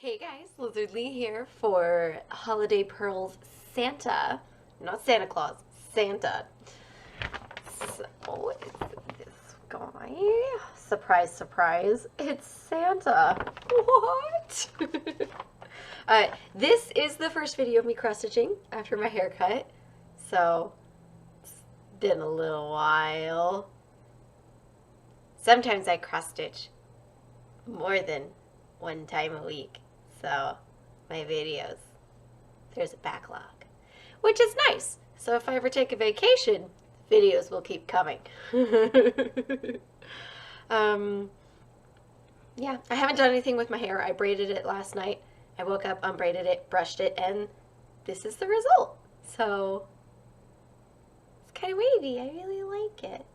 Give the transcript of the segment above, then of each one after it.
Hey guys, Lizardlea here for Holiday Pearls Santa. Not Santa Claus, Santa. So, this guy? Surprise, surprise, it's Santa. What? This is the first video of me cross-stitching after my haircut. So, it's been a little while. Sometimes I cross-stitch more than one time a week. So, my videos, there's a backlog, which is nice. So if I ever take a vacation, videos will keep coming. Yeah, I haven't done anything with my hair. I braided it last night. I woke up, unbraided it, brushed it, and this is the result. So, it's kind of wavy. I really like it.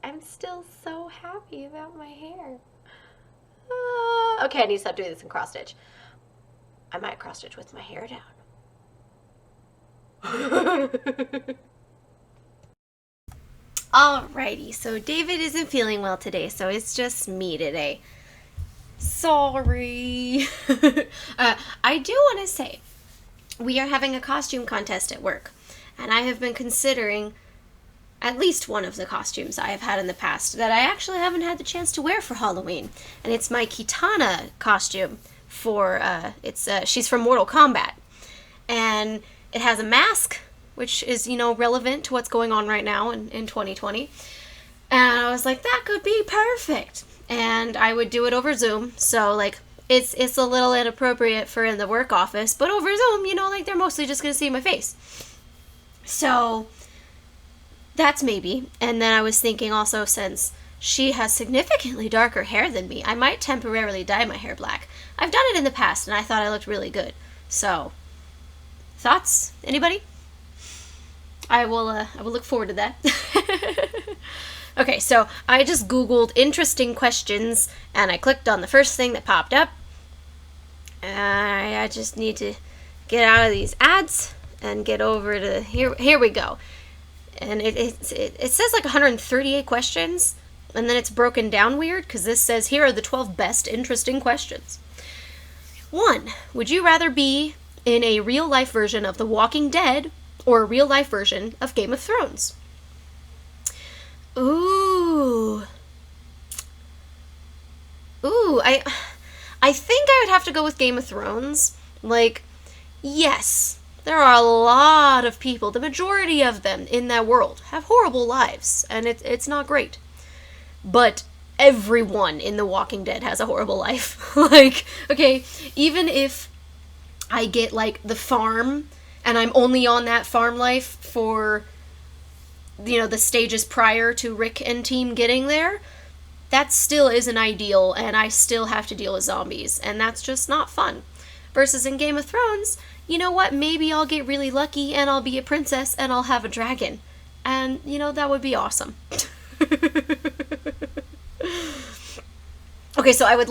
I'm still so happy about my hair. Okay, I need to stop doing this in cross stitch. I might cross stitch with my hair down. Alrighty, so David isn't feeling well today, so it's just me today. Sorry. I do want to say, we are having a costume contest at work, and I have been considering at least one of the costumes I have had in the past that I actually haven't had the chance to wear for Halloween, and it's my Kitana costume for, she's from Mortal Kombat, and it has a mask, which is, relevant to what's going on right now in 2020, and I was like, that could be perfect, and I would do it over Zoom, so, it's a little inappropriate for in the work office, but over Zoom, they're mostly just gonna see my face, so that's maybe. And then I was thinking also, since she has significantly darker hair than me, I might temporarily dye my hair black. I've done it in the past, and I thought I looked really good. So, thoughts? Anybody? I will look forward to that. Okay, so I just Googled interesting questions, and I clicked on the first thing that popped up. I just need to get out of these ads and get over to here we go. And it says 138 questions, and then it's broken down weird, because this says, here are the 12 best interesting questions. 1. Would you rather be in a real-life version of The Walking Dead or a real-life version of Game of Thrones? Ooh, I think I would have to go with Game of Thrones. Yes. There are a lot of people, the majority of them in that world, have horrible lives, and it's not great. But everyone in The Walking Dead has a horrible life. Okay, even if I get, the farm, and I'm only on that farm life for, the stages prior to Rick and team getting there, that still isn't ideal, and I still have to deal with zombies, and that's just not fun. Versus in Game of Thrones, you know what, maybe I'll get really lucky and I'll be a princess and I'll have a dragon. And, that would be awesome. Okay, so I would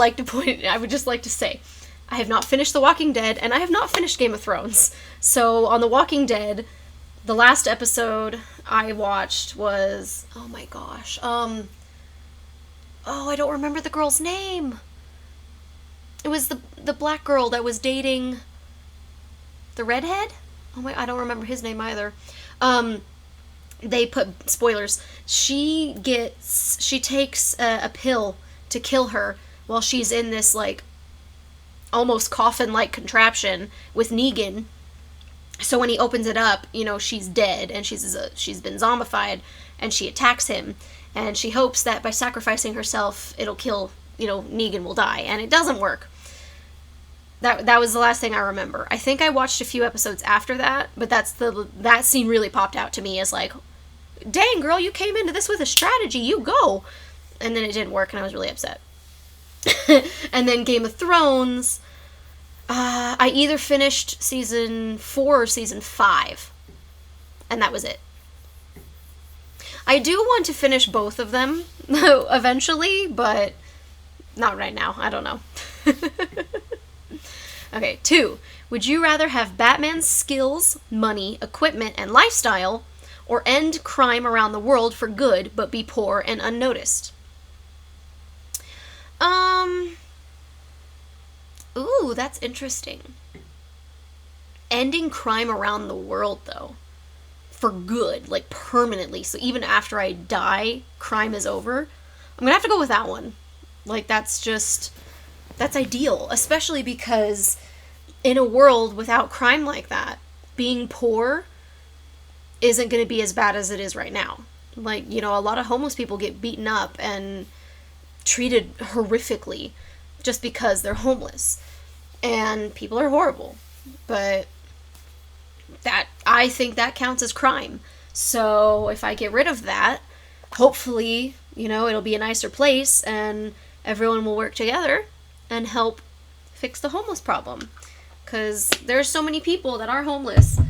just like to say, I have not finished The Walking Dead and I have not finished Game of Thrones. So on The Walking Dead, the last episode I watched was, oh my gosh, I don't remember the girl's name. It was the black girl that was dating the redhead? I don't remember his name either. They put, spoilers, she takes a pill to kill her while she's in this, almost coffin-like contraption with Negan. So when he opens it up, she's dead, and she's been zombified, and she attacks him, and she hopes that by sacrificing herself, it'll kill, Negan will die, and it doesn't work. That was the last thing I remember. I think I watched a few episodes after that, but that scene really popped out to me as dang girl, you came into this with a strategy, you go! And then it didn't work and I was really upset. And then Game of Thrones, I either finished season 4 or season 5. And that was it. I do want to finish both of them eventually, but not right now. I don't know. Okay, 2. Would you rather have Batman's skills, money, equipment, and lifestyle, or end crime around the world for good, but be poor and unnoticed? Ooh, that's interesting. Ending crime around the world, though. For good, like permanently. So even after I die, crime is over. I'm gonna have to go with that one. Like, that's ideal. Especially because in a world without crime like that, being poor isn't gonna be as bad as it is right now. Like, you know, a lot of homeless people get beaten up and treated horrifically just because they're homeless. And people are horrible. But I think that counts as crime. So if I get rid of that, hopefully, you know, it'll be a nicer place and everyone will work together and help fix the homeless problem. Because there's so many people that are homeless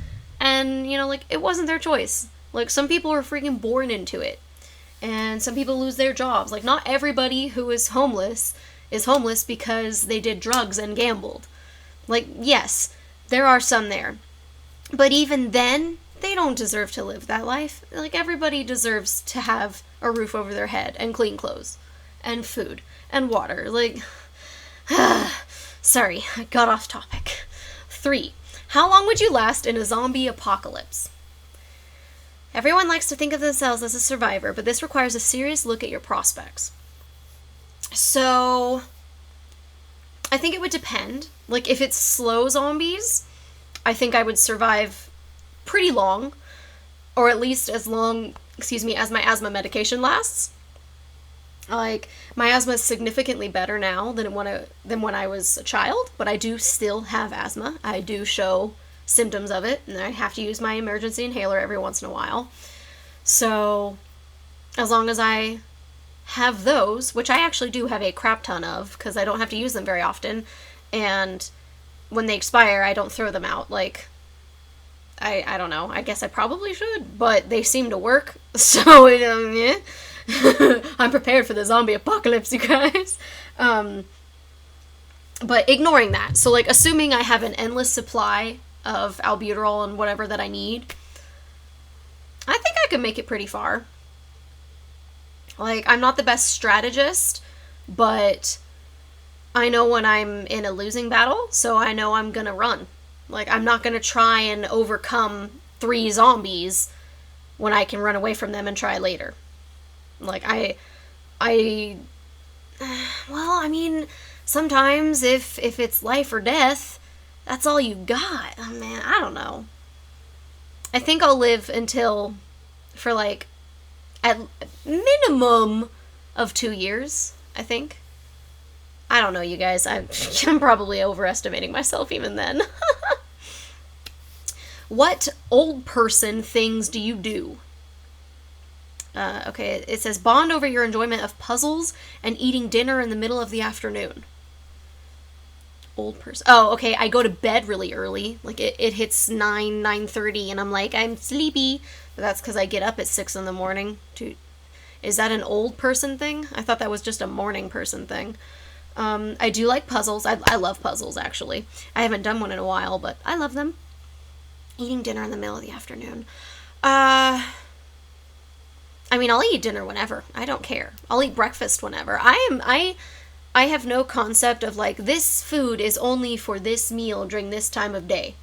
and, you know, like, it wasn't their choice. Like, some people are freaking born into it. And some people lose their jobs. Like, not everybody who is homeless because they did drugs and gambled. Like, yes, there are some there. But even then, they don't deserve to live that life. Like, everybody deserves to have a roof over their head and clean clothes and food and water. Like, sorry, I got off topic. 3. How long would you last in a zombie apocalypse? Everyone likes to think of themselves as a survivor, but this requires a serious look at your prospects. So, I think it would depend. Like, if it's slow zombies, I think I would survive pretty long, or at least as long, as my asthma medication lasts. Like, my asthma is significantly better now than when I was a child, but I do still have asthma. I do show symptoms of it, and I have to use my emergency inhaler every once in a while. So, as long as I have those, which I actually do have a crap ton of, because I don't have to use them very often, and when they expire, I don't throw them out. Like, I don't know. I guess I probably should, but they seem to work, so, yeah. I'm prepared for the zombie apocalypse, you guys. But ignoring that, so, like, assuming I have an endless supply of albuterol and whatever that I need, I think I could make it pretty far. Like, I'm not the best strategist, but I know when I'm in a losing battle, so I know I'm gonna run. Like, I'm not gonna try and overcome 3 zombies when I can run away from them and try later. Like, well, I mean, sometimes if it's life or death, that's all you got. Oh, man, I don't know. I think I'll live for like, at minimum of 2 years, I think. I don't know, you guys. I'm probably overestimating myself even then. What old person things do you do? Okay, it says bond over your enjoyment of puzzles and eating dinner in the middle of the afternoon. Old person. Oh, okay, I go to bed really early. Like, it hits 9:30, and I'm like, I'm sleepy. But that's because I get up at 6 in the morning. Is that an old person thing? I thought that was just a morning person thing. I do like puzzles. I love puzzles, actually. I haven't done one in a while, but I love them. Eating dinner in the middle of the afternoon. I mean, I'll eat dinner whenever. I don't care. I'll eat breakfast whenever. I have no concept of, like, this food is only for this meal during this time of day.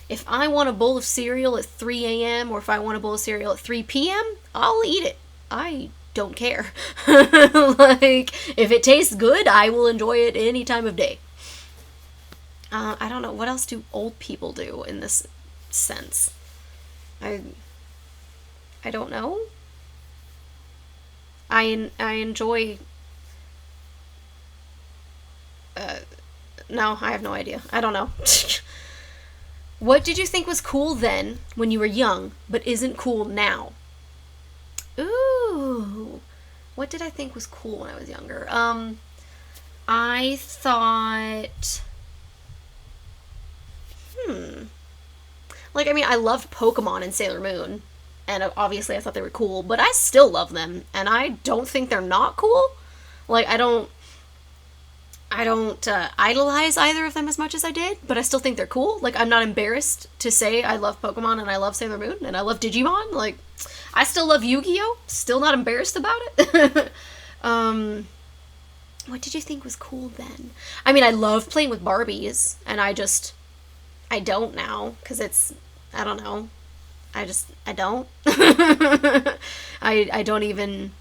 If I want a bowl of cereal at 3 a.m. or if I want a bowl of cereal at 3 p.m., I'll eat it. I don't care. Like, if it tastes good, I will enjoy it any time of day. I don't know. What else do old people do in this sense? I don't know. I enjoy... no, I have no idea. I don't know. What did you think was cool then, when you were young, but isn't cool now? Ooh. What did I think was cool when I was younger? I thought... Like, I mean, I loved Pokemon and Sailor Moon. And obviously I thought they were cool, but I still love them. And I don't think they're not cool. Like, I don't idolize either of them as much as I did, but I still think they're cool. Like, I'm not embarrassed to say I love Pokemon and I love Sailor Moon and I love Digimon. Like, I still love Yu-Gi-Oh! Still not embarrassed about it. What did you think was cool then? I mean, I love playing with Barbies, and I don't now, because I don't know. I don't. I don't even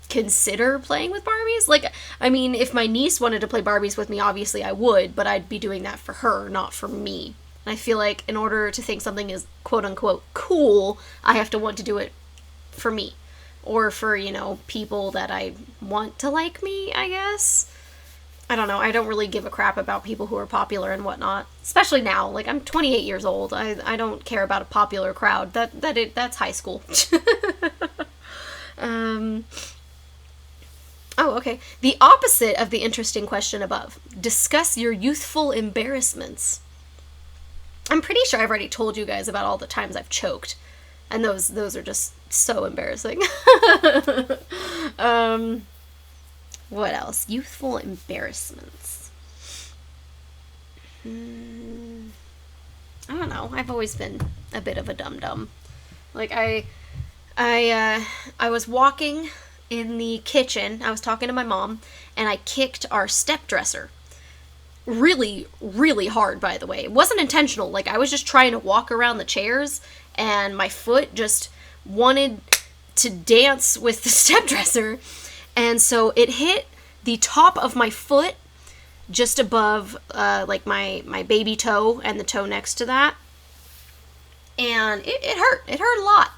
consider playing with Barbies. Like, I mean, if my niece wanted to play Barbies with me, obviously I would, but I'd be doing that for her, not for me. And I feel like in order to think something is quote-unquote cool, I have to want to do it for me. Or for, people that I want to like me, I guess. I don't know. I don't really give a crap about people who are popular and whatnot. Especially now. Like, I'm 28 years old. I don't care about a popular crowd. That's high school. Oh, okay. The opposite of the interesting question above. Discuss your youthful embarrassments. I'm pretty sure I've already told you guys about all the times I've choked. And those are just so embarrassing. What else? Youthful embarrassments. I don't know. I've always been a bit of a dum-dum. Like, I was walking in the kitchen. I was talking to my mom, and I kicked our step dresser. Really, really hard, by the way. It wasn't intentional. Like, I was just trying to walk around the chairs, and my foot just wanted to dance with the step dresser. And so it hit the top of my foot just above, like, my baby toe and the toe next to that. And it hurt. It hurt a lot.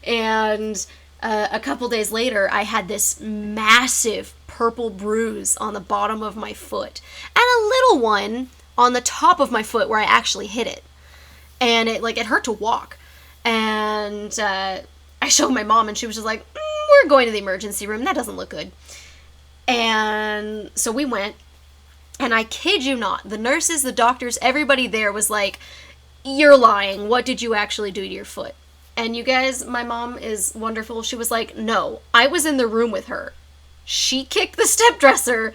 And a couple days later, I had this massive purple bruise on the bottom of my foot. And a little one on the top of my foot where I actually hit it. And it hurt to walk. And I showed my mom, and she was just like, we're going to the emergency room. That doesn't look good. And so we went, and I kid you not, the nurses, the doctors, everybody there was like, you're lying. What did you actually do to your foot? And you guys, my mom is wonderful. She was like, no, I was in the room with her. She kicked the step dresser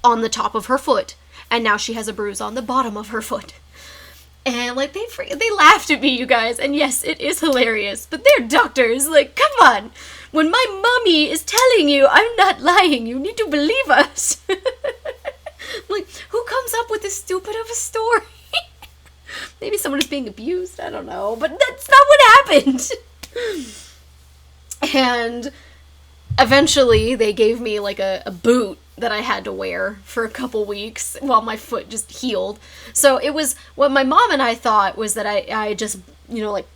on the top of her foot, and now she has a bruise on the bottom of her foot. And, like, they laughed at me, you guys, and yes, it is hilarious, but they're doctors, like, come on, when my mommy is telling you I'm not lying, you need to believe us. Like, who comes up with this stupid of a story? Maybe someone is being abused, I don't know, but that's not what happened. And eventually they gave me, like, a boot that I had to wear for a couple weeks while my foot just healed. So it was, what my mom and I thought was that I just, like,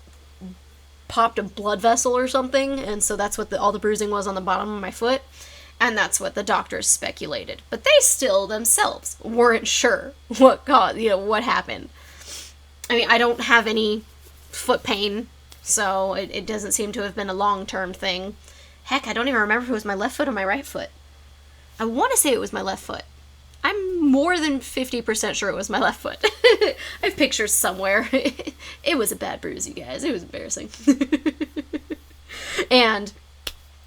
popped a blood vessel or something, and so that's what all the bruising was on the bottom of my foot, and that's what the doctors speculated. But they still themselves weren't sure what happened. I mean, I don't have any foot pain, so it doesn't seem to have been a long-term thing. Heck, I don't even remember if it was my left foot or my right foot. I want to say it was my left foot. I'm more than 50% sure it was my left foot. I have pictures somewhere. It was a bad bruise, you guys. It was embarrassing. And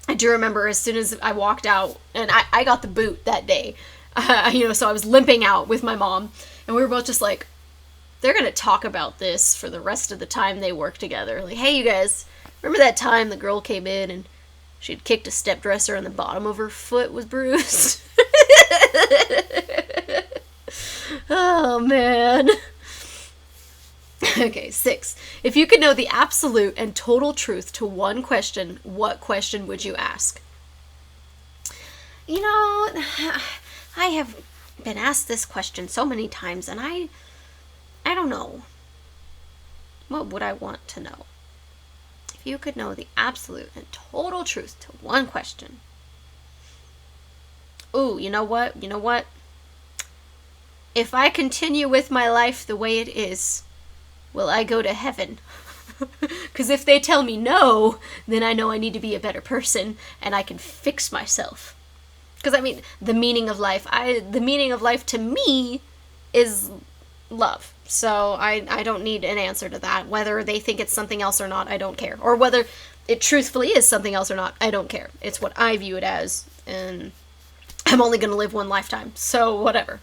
I do remember as soon as I walked out, and I got the boot that day, so I was limping out with my mom, and we were both just like, they're going to talk about this for the rest of the time they work together. Like, hey, you guys, remember that time the girl came in and she'd kicked a step dresser and the bottom of her foot was bruised? Oh, man. Okay, 6. If you could know the absolute and total truth to one question, what question would you ask? I have been asked this question so many times, and I don't know. What would I want to know? If you could know the absolute and total truth to one question. Ooh, you know what? If I continue with my life the way it is, will I go to heaven? Because if they tell me no, then I know I need to be a better person, and I can fix myself. Because, I mean, the meaning of life to me is love. So I don't need an answer to that. Whether they think it's something else or not, I don't care. Or whether it truthfully is something else or not, I don't care. It's what I view it as, and I'm only going to live one lifetime, so whatever.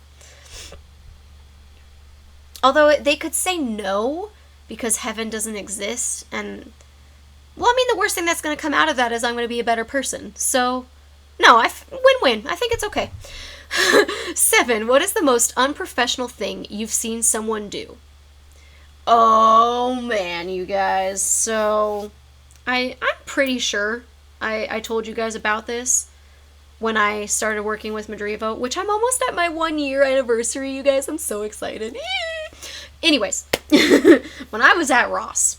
Although they could say no, because heaven doesn't exist, and, well, I mean, the worst thing that's going to come out of that is I'm going to be a better person. So, No, win-win. I think it's okay. 7. What is the most unprofessional thing you've seen someone do? Oh, man, you guys. So, I'm pretty sure I told you guys about this when I started working with Madrivo, which I'm almost at my 1-year anniversary, you guys. I'm so excited. Anyways, when I was at Ross,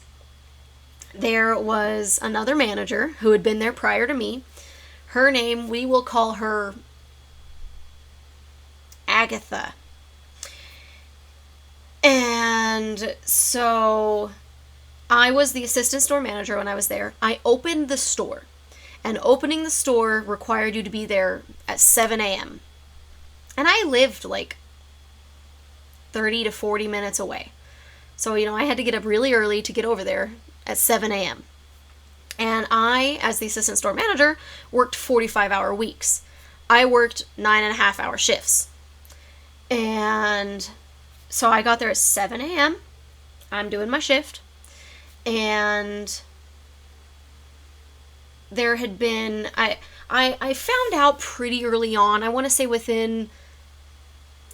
there was another manager who had been there prior to me. Her name, we will call her Agatha. And so I was the assistant store manager when I was there. I opened the store. And opening the store required you to be there at 7 a.m. And I lived like 30 to 40 minutes away. So, I had to get up really early to get over there at 7 a.m. And I, as the assistant store manager, worked 45-hour weeks. I worked 9.5-hour shifts. And so I got there at 7 a.m. I'm doing my shift. And there had been, I found out pretty early on, I want to say within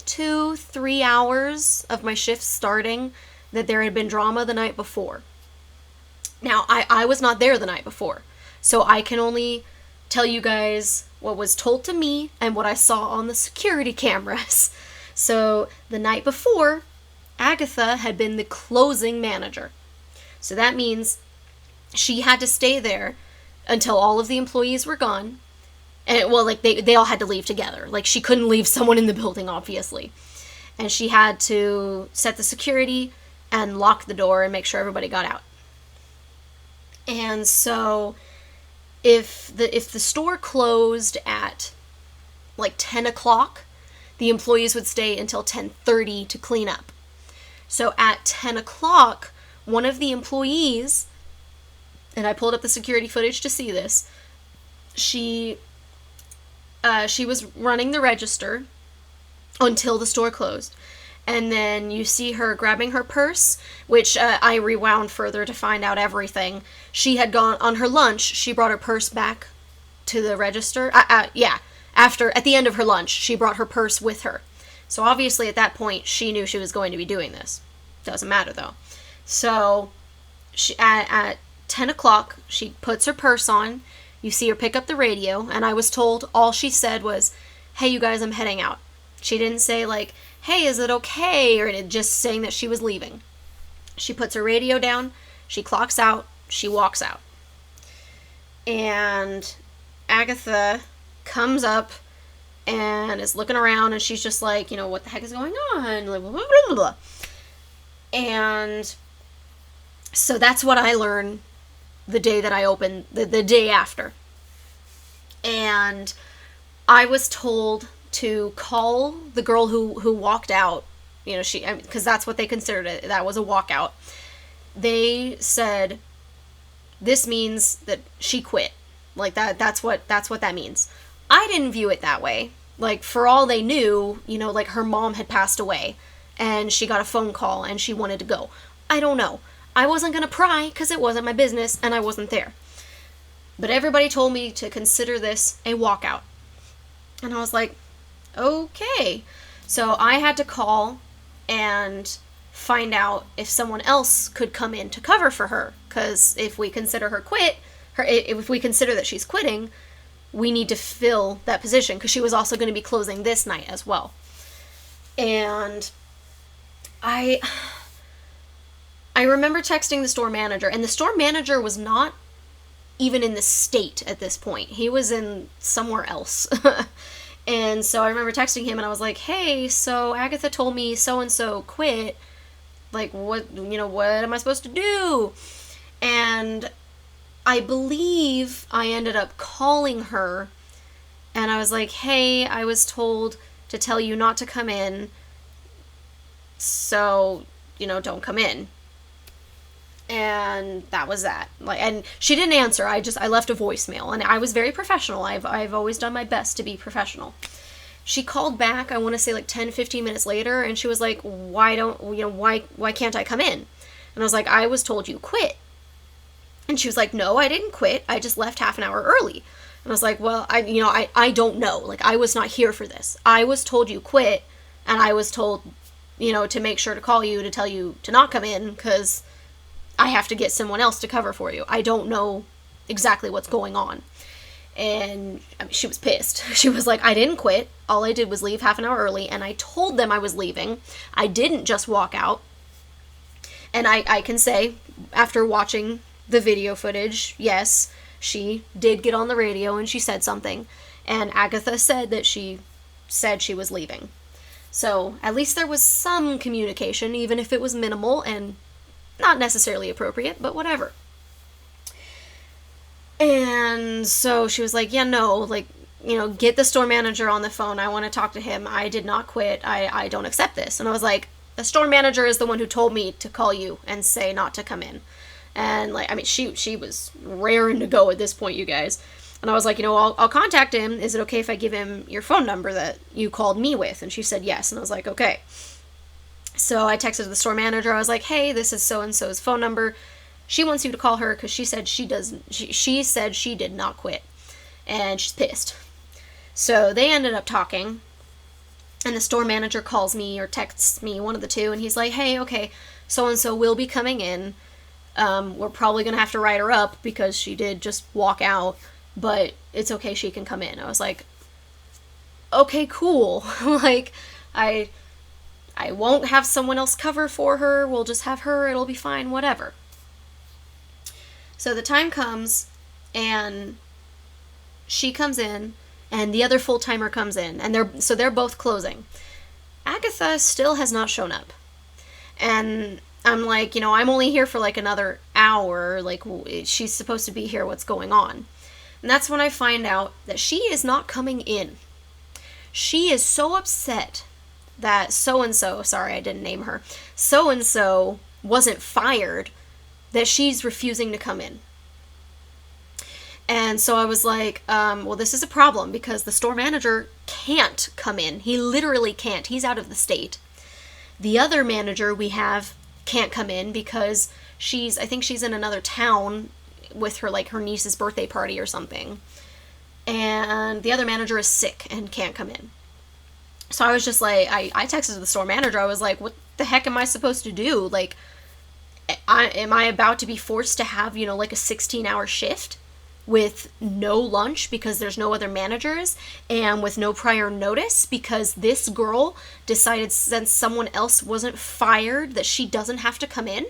2-3 hours of my shift starting, that there had been drama the night before. Now, I was not there the night before, so I can only tell you guys what was told to me and what I saw on the security cameras. So, the night before, Agatha had been the closing manager. So that means she had to stay there until all of the employees were gone. And, well, like, they all had to leave together. Like, she couldn't leave someone in the building, obviously. And she had to set the security and lock the door and make sure everybody got out. And so, if the store closed at, like, 10 o'clock, the employees would stay until 10:30 to clean up. So, at 10 o'clock, one of the employees, and I pulled up the security footage to see this, she was running the register until the store closed. And then you see her grabbing her purse, which I rewound further to find out everything. She had gone on her lunch. She brought her purse back to the register. At the end of her lunch, she brought her purse with her. So obviously at that point, she knew she was going to be doing this. Doesn't matter though. So at 10 o'clock, she puts her purse on. You see her pick up the radio, and I was told all she said was, "Hey, you guys, I'm heading out." She didn't say, like, "Hey, is it okay?" or just saying that she was leaving. She puts her radio down, she clocks out, she walks out. And Agatha comes up and is looking around, and she's just like, what the heck is going on? Like, blah, blah, blah, blah. And so that's what I learned the day that I opened, the day after. And I was told to call the girl who walked out, because that's what they considered it. That was a walkout. They said, this means that she quit. Like, that's what that means. I didn't view it that way. Like, for all they knew, like her mom had passed away and she got a phone call and she wanted to go. I don't know. I wasn't going to pry because it wasn't my business and I wasn't there. But everybody told me to consider this a walkout. And I was like, okay. So I had to call and find out if someone else could come in to cover for her. Because if we consider if we consider that she's quitting, we need to fill that position. Because she was also going to be closing this night as well. And I remember texting the store manager, and the store manager was not even in the state at this point. He was in somewhere else. And so I remember texting him, and I was like, "Hey, so Agatha told me so-and-so quit. Like, what am I supposed to do?" And I believe I ended up calling her, and I was like, "Hey, I was told to tell you not to come in, so, don't come in." And that was that. And she didn't answer. I left a voicemail, and I was very professional. I've always done my best to be professional. She called back, I want to say like 10-15 minutes later, and she was like, why can't I come in? And I was like, "I was told you quit." And she was like, "No, I didn't quit. I just left half an hour early." And I was like, well, I don't know. Like, I was not here for this. I was told you quit, and I was told, to make sure to call you to tell you to not come in, because I have to get someone else to cover for you. I don't know exactly what's going on. And she was pissed. She was like, I didn't quit. All I did was leave half an hour early, and I told them I was leaving. I didn't just walk out. And I can say, after watching the video footage, yes, she did get on the radio and she said something. And Agatha said that she said she was leaving. So at least there was some communication, even if it was minimal and not necessarily appropriate, but whatever. And so she was like, yeah, no, like, get the store manager on the phone. I want to talk to him. I did not quit. I don't accept this. And I was like, the store manager is the one who told me to call you and say not to come in. And like, I mean, she was raring to go at this point, you guys. And I was like, I'll contact him. Is it okay if I give him your phone number that you called me with? And she said yes. And I was like, okay. So I texted the store manager. I was like, hey, this is so-and-so's phone number. She wants you to call her because she said she said she did not quit. And she's pissed. So they ended up talking. And the store manager calls me or texts me, one of the two, and he's like, hey, okay, so-and-so will be coming in. We're probably going to have to write her up because she did just walk out, but it's okay, she can come in. I was like, okay, cool. Like, I won't have someone else cover for her. We'll just have her. It'll be fine, whatever. So the time comes, and she comes in, and the other full-timer comes in, and they're both closing. Agatha still has not shown up. And I'm like, I'm only here for like another hour. Like, she's supposed to be here. What's going on? And that's when I find out that she is not coming in. She is so upset that so-and-so, sorry, I didn't name her, so-and-so wasn't fired, that she's refusing to come in. And so I was like, well, this is a problem because the store manager can't come in. He literally can't. He's out of the state. The other manager we have can't come in because I think she's in another town with her, like, her niece's birthday party or something. And the other manager is sick and can't come in. So I was just like, I texted the store manager. I was like, what the heck am I supposed to do? Like, am I about to be forced to have, like a 16-hour shift with no lunch because there's no other managers and with no prior notice because this girl decided since someone else wasn't fired that she doesn't have to come in?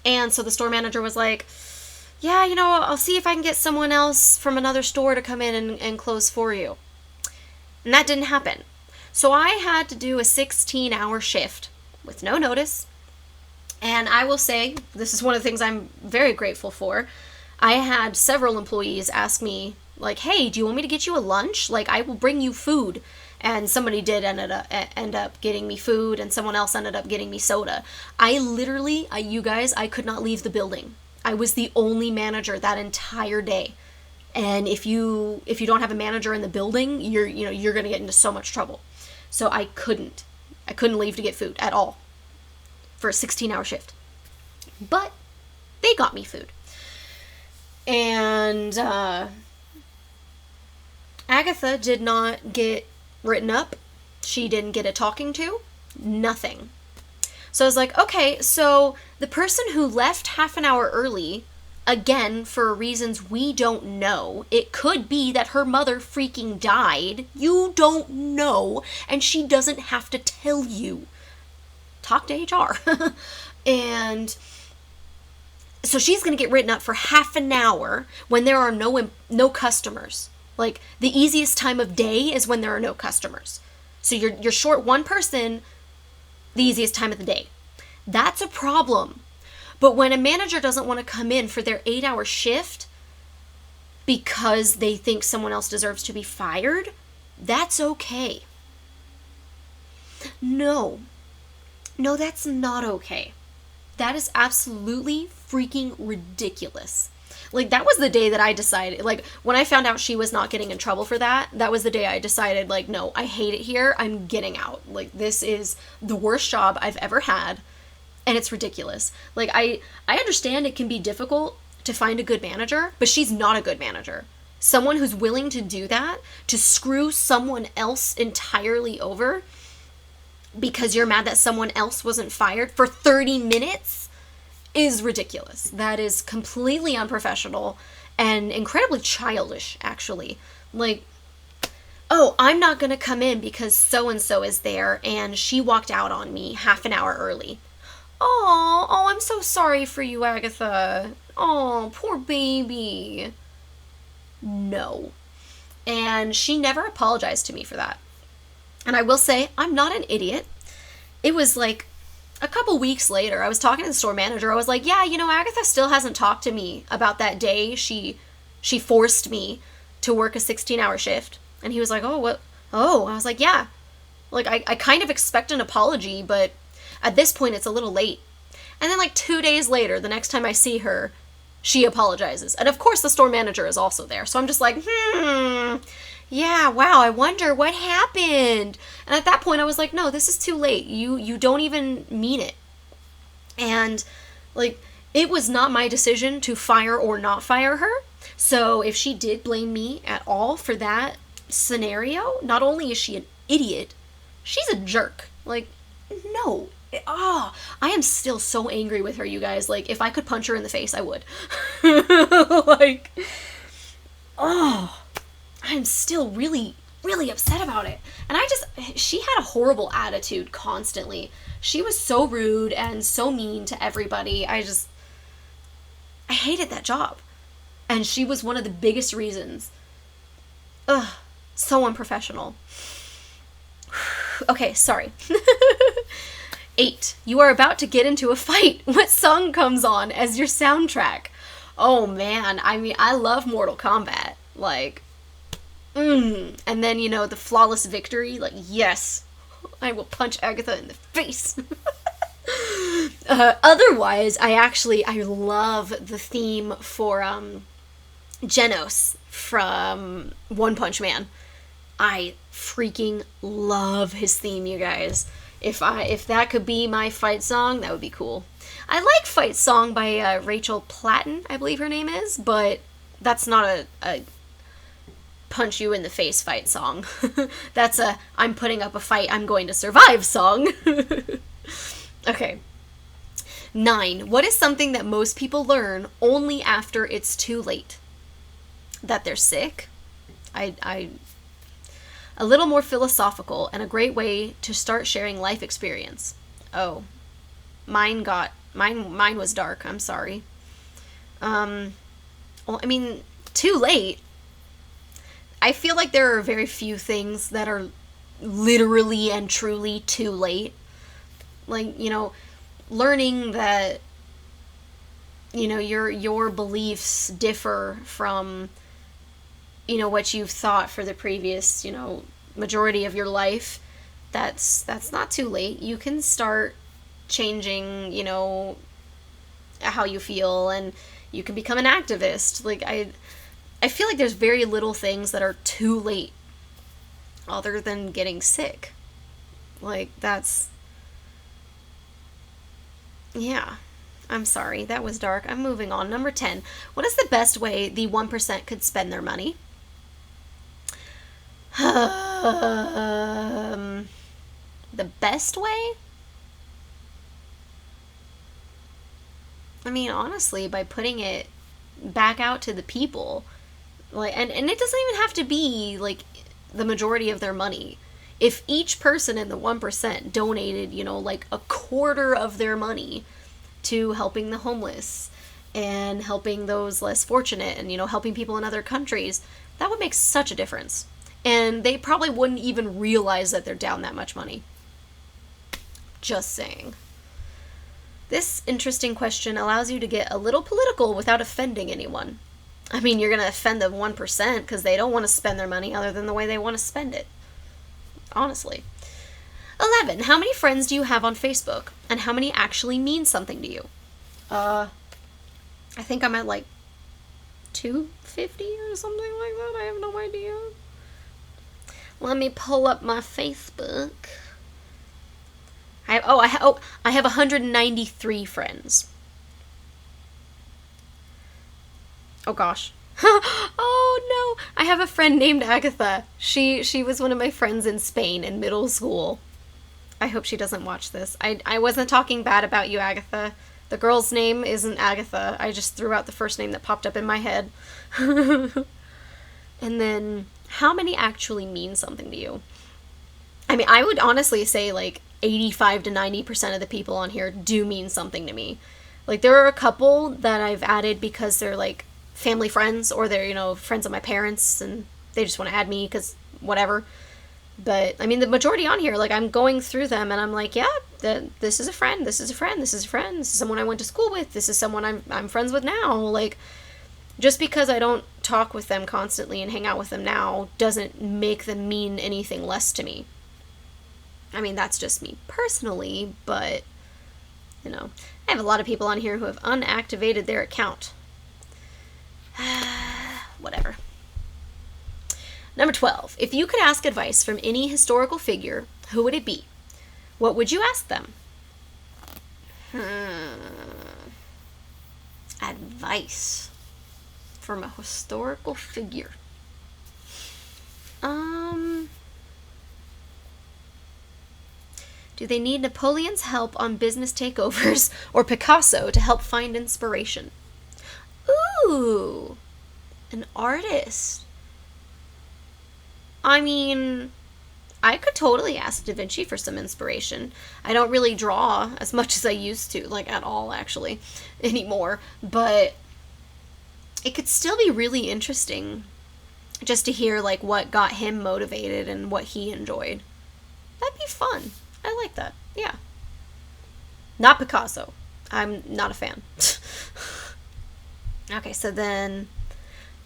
And so the store manager was like, yeah, I'll see if I can get someone else from another store to come in and close for you. And that didn't happen. So I had to do a 16-hour shift with no notice. And I will say, this is one of the things I'm very grateful for. I had several employees ask me, like, hey, do you want me to get you a lunch? Like, I will bring you food. And somebody did end up getting me food, and someone else ended up getting me soda. I literally, you guys, I could not leave the building. I was the only manager that entire day. And if you don't have a manager in the building, you're going to get into so much trouble. So I couldn't leave to get food at all for a 16-hour shift. But they got me food. And Agatha did not get written up. She didn't get a talking to. Nothing. So I was like, okay, so the person who left half an hour early, again, for reasons we don't know, it could be that her mother freaking died. You don't know, and she doesn't have to tell you. Talk to HR. And so she's going to get written up for half an hour when there are no customers. Like, the easiest time of day is when there are no customers. So you're short one person the easiest time of the day. That's a problem. But when a manager doesn't want to come in for their 8-hour shift because they think someone else deserves to be fired, that's okay. No, that's not okay. That is absolutely freaking ridiculous. Like, that was the day that I decided, like, when I found out she was not getting in trouble for that was the day I decided, like, no, I hate it here. I'm getting out. Like, this is the worst job I've ever had, and it's ridiculous. Like, I understand it can be difficult to find a good manager, but she's not a good manager. Someone who's willing to do that, to screw someone else entirely over because you're mad that someone else wasn't fired for 30 minutes is ridiculous. That is completely unprofessional and incredibly childish, actually. Like, oh, I'm not going to come in because so-and-so is there and she walked out on me half an hour early. Oh, I'm so sorry for you, Agatha. Oh, poor baby. No. And she never apologized to me for that. And I will say, I'm not an idiot. It was like a couple weeks later, I was talking to the store manager. I was like, yeah, Agatha still hasn't talked to me about that day she forced me to work a 16-hour shift. And he was like, oh, what? Oh, I was like, yeah. Like, I kind of expect an apology, but at this point, it's a little late. And then, like, 2 days later, the next time I see her, she apologizes. And of course, the store manager is also there. So I'm just like, yeah, wow, I wonder what happened. And at that point, I was like, no, this is too late. You don't even mean it. And, like, it was not my decision to fire or not fire her. So if she did blame me at all for that scenario, not only is she an idiot, she's a jerk. Like, no. I am still so angry with her, you guys. Like, if I could punch her in the face, I would. Like, I'm still really, really upset about it. And she had a horrible attitude constantly. She was so rude and so mean to everybody. I hated that job. And she was one of the biggest reasons. So unprofessional. Okay, sorry. 8. You are about to get into a fight. What song comes on as your soundtrack? Oh man, I mean, I love Mortal Kombat. Like, and then, the flawless victory. Like, yes, I will punch Agatha in the face. Otherwise, I love the theme for Genos from One Punch Man. I freaking love his theme, you guys. If that could be my fight song, that would be cool. I like Fight Song by Rachel Platten, I believe her name is, but that's not a punch you in the face fight song. That's a I'm putting up a fight, I'm going to survive song. Okay. 9. What is something that most people learn only after it's too late? That they're sick? A little more philosophical and a great way to start sharing life experience. Oh, mine was dark. I'm sorry. Well, I mean, too late. I feel like there are very few things that are literally and truly too late. Like, learning that, your beliefs differ from what you've thought for the previous, majority of your life, that's not too late. You can start changing, how you feel, and you can become an activist. Like, I feel like there's very little things that are too late other than getting sick. Like, yeah. I'm sorry, that was dark. I'm moving on. Number 10. What is the best way the 1% could spend their money? The best way? I mean, honestly, by putting it back out to the people. Like, and it doesn't even have to be, like, the majority of their money. If each person in the 1% donated, like a quarter of their money to helping the homeless and helping those less fortunate and, helping people in other countries, that would make such a difference. And they probably wouldn't even realize that they're down that much money. Just saying. This interesting question allows you to get a little political without offending anyone. I mean, you're going to offend the 1% because they don't want to spend their money other than the way they want to spend it. Honestly. 11. How many friends do you have on Facebook? And how many actually mean something to you? I think I'm at like 250 or something like that. I have no idea. Let me pull up my Facebook. I have 193 friends. Oh gosh. Oh I have a friend named Agatha. She was one of my friends in Spain in middle school. I hope she doesn't watch this. I wasn't talking bad about you, Agatha. The girl's name isn't Agatha. I just threw out the first name that popped up in my head. And then, how many actually mean something to you? I mean, I would honestly say, like, 85 to 90% of the people on here do mean something to me. Like, there are a couple that I've added because they're, like, family friends, or they're, you know, friends of my parents, and they just want to add me because whatever. But, I mean, the majority on here, like, I'm going through them, and I'm like, yeah, this is a friend, this is a friend, this is a friend, this is someone I went to school with, this is someone I'm friends with now. Like, just because I don't talk with them constantly and hang out with them now doesn't make them mean anything less to me. I mean, that's just me personally, but, you know, I have a lot of people on here who have unactivated their account. Whatever. Number 12. If you could ask advice from any historical figure, who would it be? What would you ask them? Advice from a historical figure. Do they need Napoleon's help on business takeovers or Picasso to help find inspiration? Ooh, an artist. I mean, I could totally ask Da Vinci for some inspiration. I don't really draw as much as I used to, like at all actually, anymore. But it could still be really interesting just to hear like what got him motivated and what he enjoyed. That'd be fun. I like that. Yeah. Not Picasso. I'm not a fan. Okay, so then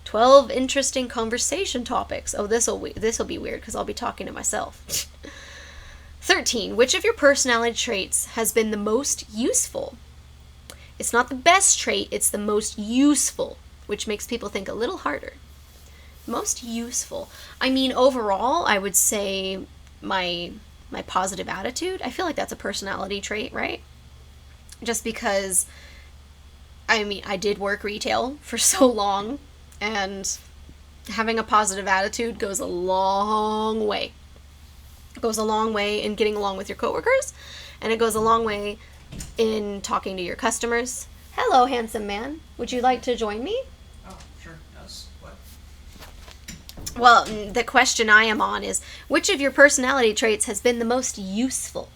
12 interesting conversation topics. Oh, this'll be weird because I'll be talking to myself. 13. Which of your personality traits has been the most useful? It's not the best trait, it's the most useful, which makes people think a little harder. Most useful. I mean, overall, I would say my positive attitude. I feel like that's a personality trait, right? Just because, I mean, I did work retail for so long, and having a positive attitude goes a long way. It goes a long way in getting along with your coworkers, and it goes a long way in talking to your customers. Hello, handsome man. Would you like to join me? Oh, sure. Yes. What? Well, the question I am on is, which of your personality traits has been the most useful?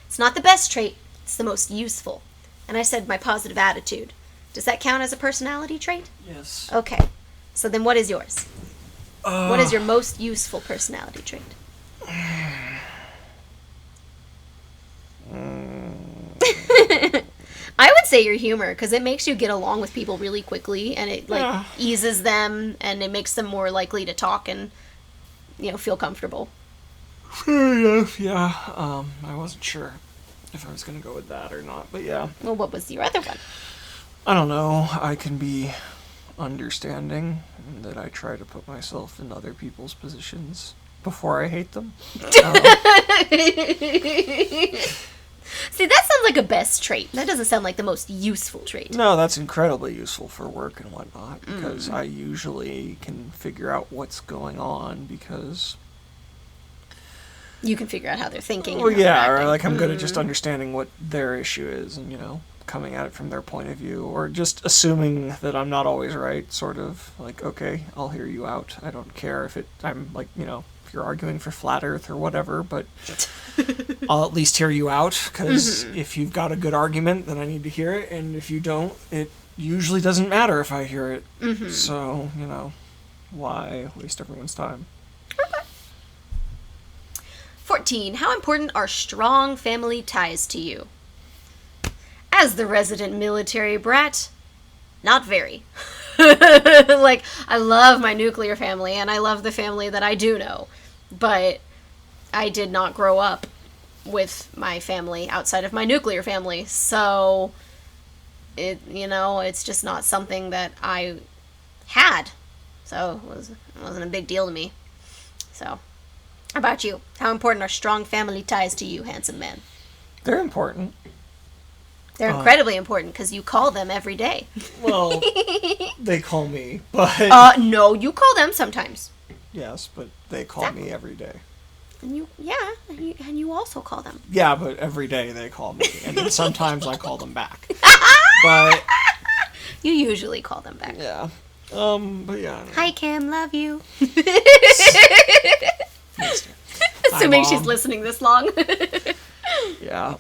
It's not the best trait, it's the most useful. And I said my positive attitude. Does that count as a personality trait? Yes. Okay. So then what is yours? What is your most useful personality trait? I would say your humor, because it makes you get along with people really quickly, and it eases them, and it makes them more likely to talk and, you know, feel comfortable. Fair enough, yeah. I wasn't sure if I was going to go with that or not, but yeah. Well, what was your other one? I don't know. I can be understanding, and that I try to put myself in other people's positions before I hate them. See, that sounds like a best trait. That doesn't sound like the most useful trait. No, that's incredibly useful for work and whatnot, because I usually can figure out what's going on, because... You can figure out how they're thinking. Well, yeah, or like I'm good at just understanding what their issue is, and, you know, coming at it from their point of view, or just assuming that I'm not always right, sort of, like, okay, I'll hear you out. I don't care if I'm, like, you know, if you're arguing for flat earth or whatever, but I'll at least hear you out, because if you've got a good argument, then I need to hear it, and if you don't, it usually doesn't matter if I hear it. So, you know, why waste everyone's time? 14. How important are strong family ties to you? As the resident military brat, not very. Like, I love my nuclear family, and I love the family that I do know, but I did not grow up with my family outside of my nuclear family, so it's just not something that I had, so it wasn't a big deal to me. So, how about you? How important are strong family ties to you, handsome man? They're important. They're incredibly important because you call them every day. Well, they call me, but... No, you call them sometimes. Yes, but they call me every day. And you also call them. Yeah, but every day they call me, and then sometimes I call them back. But... You usually call them back. Yeah. But yeah. Hi, Kim, love you. Hi, Assuming she's Mom. listening this long. Yeah.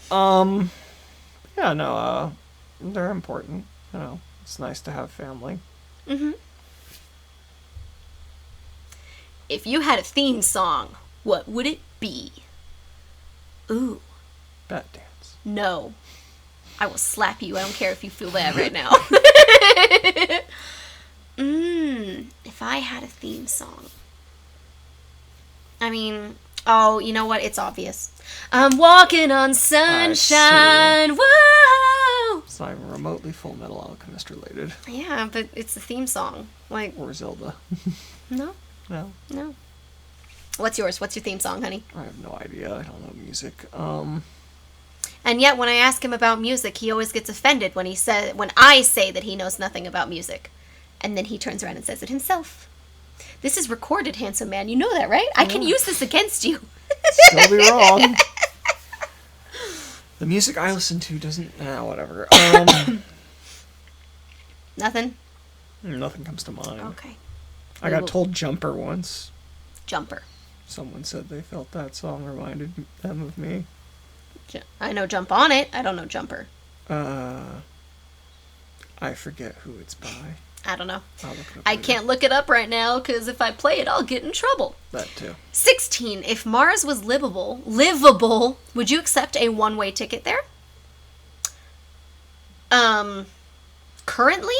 Yeah, no, they're important. You know, it's nice to have family. Mm-hmm. If you had a theme song, what would it be? Ooh. Bat dance. No. I will slap you. I don't care if you feel that right now. If I had a theme song. I mean, oh, you know what? It's obvious. I'm walking on sunshine. Whoa! It's not even remotely Full Metal Alchemist related. Yeah, but it's a theme song. Like, Or Zelda. no, No. no. What's yours? What's your theme song, honey? I have no idea. I don't know music. And yet, when I ask him about music, he always gets offended when I say that he knows nothing about music. And then he turns around and says it himself. This is recorded, handsome man. You know that, right? I can use this against you. Still be wrong. The music I listen to doesn't... whatever. Nothing? Nothing comes to mind. Okay. I got told Jumper once. Jumper. Someone said they felt that song reminded them of me. I know Jump On It. I don't know Jumper. I forget who it's by. I don't know. I'll look it up I later. can't look it up right now because if I play it, I'll get in trouble. That too. 16. If Mars was livable, would you accept a one-way ticket there? Currently?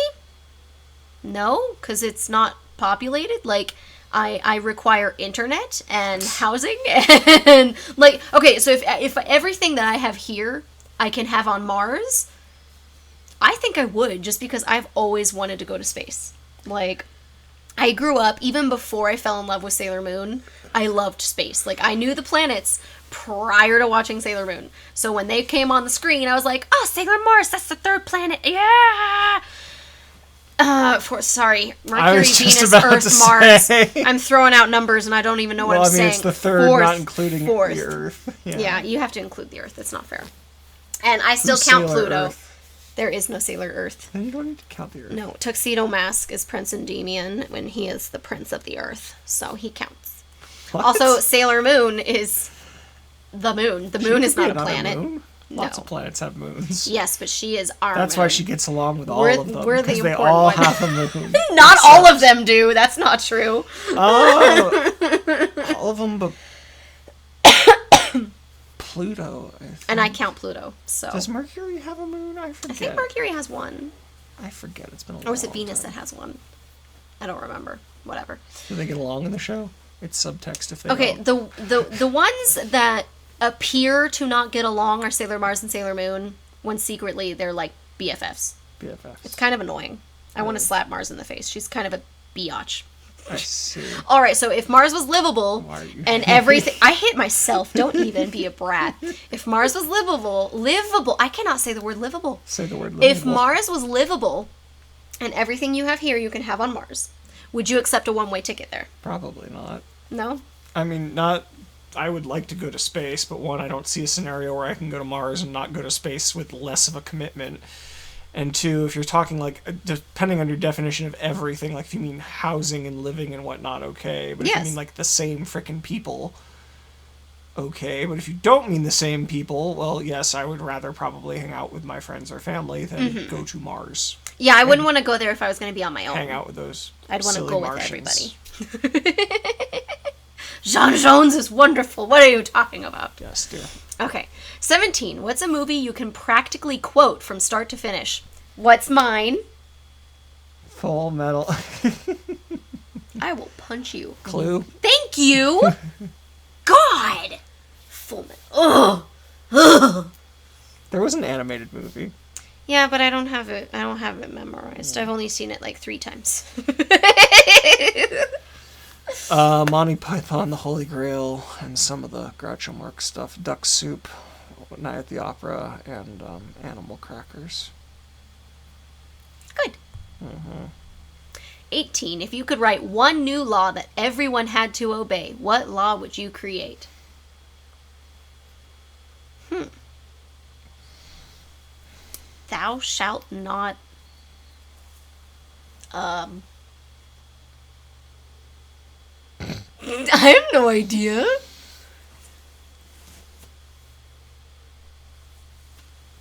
No, because it's not populated. Like, I require internet and housing and, like, okay, so if everything that I have here I can have on Mars, I think I would, just because I've always wanted to go to space. Like, I grew up, even before I fell in love with Sailor Moon, I loved space. Like, I knew the planets prior to watching Sailor Moon. So when they came on the screen, I was like, oh, Sailor Mars, that's the third planet, yeah! Mercury, Venus, Earth, Mars. I'm throwing out numbers and I don't even know what I'm saying. It's the third, not including fourth. the Earth. Yeah, you have to include the Earth. It's not fair. And I still count Sailor Pluto. Earth? There is no Sailor Earth. Then you don't need to count the Earth. No, Tuxedo Mask is Prince Endymion when he is the Prince of the Earth, so he counts. What? Also, Sailor Moon is the moon. The moon is not a Not planet. moon? Lots No. of planets have moons. Yes, but she is our That's moon. why she gets along with all We're- of them. we're the because they important all one. have a moon. Not all of them do. That's not true. Oh, all of them, but Pluto. I think. And I count Pluto, so. Does Mercury have a moon? I forget. I think Mercury has one. I forget. It's been a long Or is it Venus time. that has one? I don't remember. Whatever. Do they get along in the show? It's subtext if they Okay, don't. the ones that appear to not get along are Sailor Mars and Sailor Moon, when secretly they're like BFFs. BFFs. It's kind of annoying. I want to Really? slap Mars in the face. She's kind of a biatch. I see. All right, so if Mars was livable Why are you- and everything, I hit myself. Don't even be a brat. If Mars was livable. I cannot say the word livable. Say the word If livable. Mars was livable, and everything you have here you can have on Mars, would you accept a one-way ticket there? Probably not. No. I mean, not... I would like to go to space, but one, I don't see a scenario where I can go to Mars and not go to space with less of a commitment. And two, if you're talking, like, depending on your definition of everything, like, if you mean housing and living and whatnot, okay. But if Yes. you mean, like, the same frickin' people, okay. But if you don't mean the same people, well, yes, I would rather probably hang out with my friends or family than go to Mars. Yeah, I wouldn't want to go there if I was going to be on my own. Hang out with those I'd want to silly go Martians. with everybody. Jean Jones is wonderful. What are you talking about? Yes, dear. Okay. 17. What's a movie you can practically quote from start to finish? What's mine? Full Metal. I will punch you. Clue. Thank you! God! Full metal. Ugh! There was an animated movie. Yeah, but I don't have it memorized. I've only seen it like 3 times. Monty Python, The Holy Grail, and some of the Groucho Marx stuff. Duck Soup, Night at the Opera and Animal Crackers. Good. 18. If you could write one new law that everyone had to obey, what law would you create? Thou shalt not... I have no idea.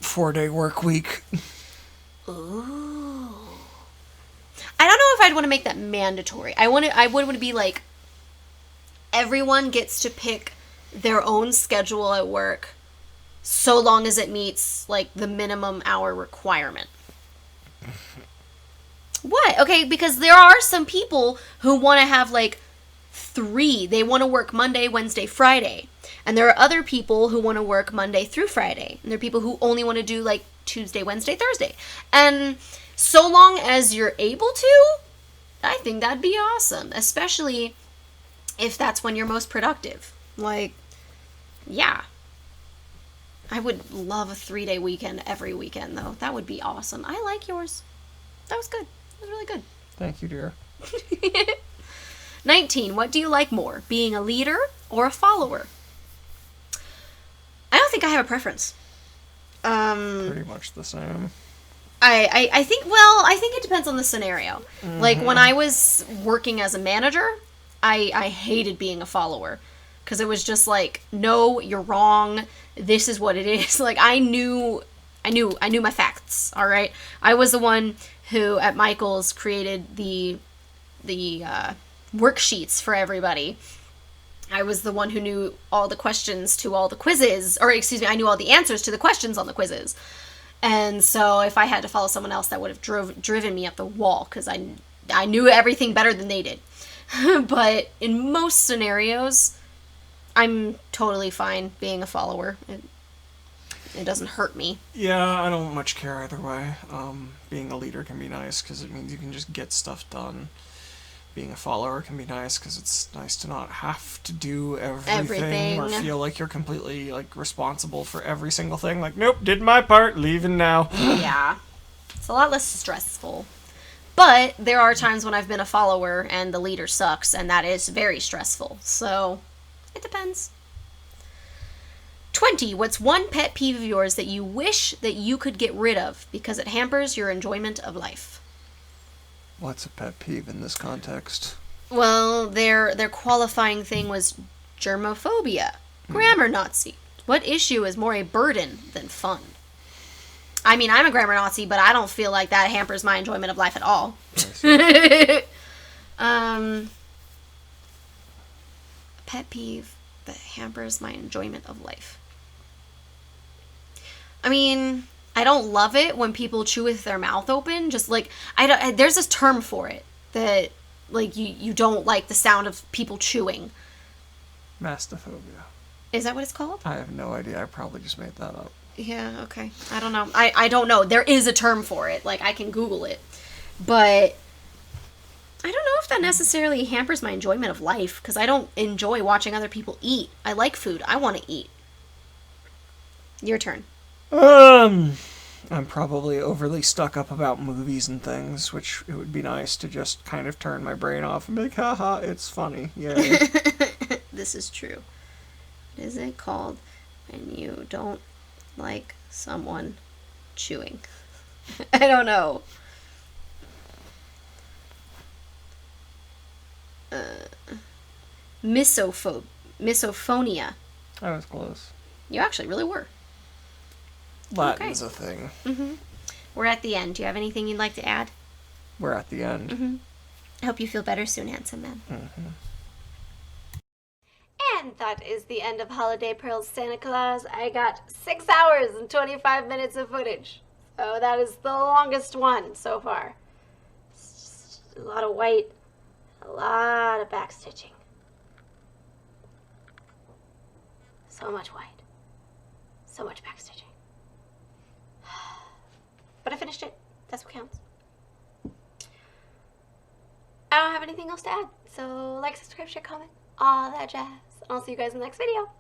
4-day work week. Ooh. I don't know if I'd want to make that mandatory. I would want to be like, everyone gets to pick their own schedule at work so long as it meets like the minimum hour requirement. What? Okay, because there are some people who want to have like 3. They want to work Monday, Wednesday, Friday. And there are other people who want to work Monday through Friday. And there are people who only want to do like Tuesday, Wednesday, Thursday. And so long as you're able to, I think that'd be awesome. Especially if that's when you're most productive. Like, yeah. I would love a 3-day weekend every weekend, though. That would be awesome. I like yours. That was good. That was really good. Thank you, dear. 19. What do you like more, being a leader or a follower? I don't think I have a preference. Pretty much the same. I think, well, I think it depends on the scenario. Mm-hmm. Like, when I was working as a manager, I hated being a follower. Because it was just like, no, you're wrong. This is what it is. Like, I knew my facts, all right? I was the one who, at Michael's, created the worksheets for everybody. I was the one who knew all the questions to all the quizzes. Or, excuse me, I knew all the answers to the questions on the quizzes. And so if I had to follow someone else, that would have driven me up the wall. Because I knew everything better than they did. But in most scenarios, I'm totally fine being a follower. It doesn't hurt me. Yeah, I don't much care either way. Being a leader can be nice because it means you can just get stuff done. Being a follower can be nice because it's nice to not have to do everything or feel like you're completely like responsible for every single thing. Like, nope, did my part, leaving now. Yeah, it's a lot less stressful. But there are times when I've been a follower and the leader sucks, and that is very stressful. So it depends. 20. What's one pet peeve of yours that you wish that you could get rid of because it hampers your enjoyment of life? What's a pet peeve in this context? Well, their qualifying thing was germophobia. Grammar Nazi. What issue is more a burden than fun? I mean, I'm a grammar Nazi, but I don't feel like that hampers my enjoyment of life at all. Pet peeve that hampers my enjoyment of life. I mean, I don't love it when people chew with their mouth open. Just like, there's this term for it that, like, you don't like the sound of people chewing. Mastophobia. Is that what it's called? I have no idea. I probably just made that up. Yeah, okay. I don't know. I don't know. There is a term for it. Like, I can Google it. But I don't know if that necessarily hampers my enjoyment of life, because I don't enjoy watching other people eat. I like food. I want to eat. Your turn. I'm probably overly stuck up about movies and things, which it would be nice to just kind of turn my brain off and be like, haha, it's funny. Yay. This is true. What is it called when you don't like someone chewing? I don't know. Misophonia. I was close. You actually really were. Latin's a thing. Mm-hmm. We're at the end. Do you have anything you'd like to add? We're at the end. Mm-hmm. I hope you feel better soon, handsome man. Mm-hmm. And that is the end of Holiday Pearls Santa Claus. I got 6 hours and 25 minutes of footage. So that is the longest one so far. It's just a lot of white, a lot of backstitching. So much white. So much backstitching. But I finished it. That's what counts. I don't have anything else to add. So like, subscribe, share, comment, all that jazz. I'll see you guys in the next video.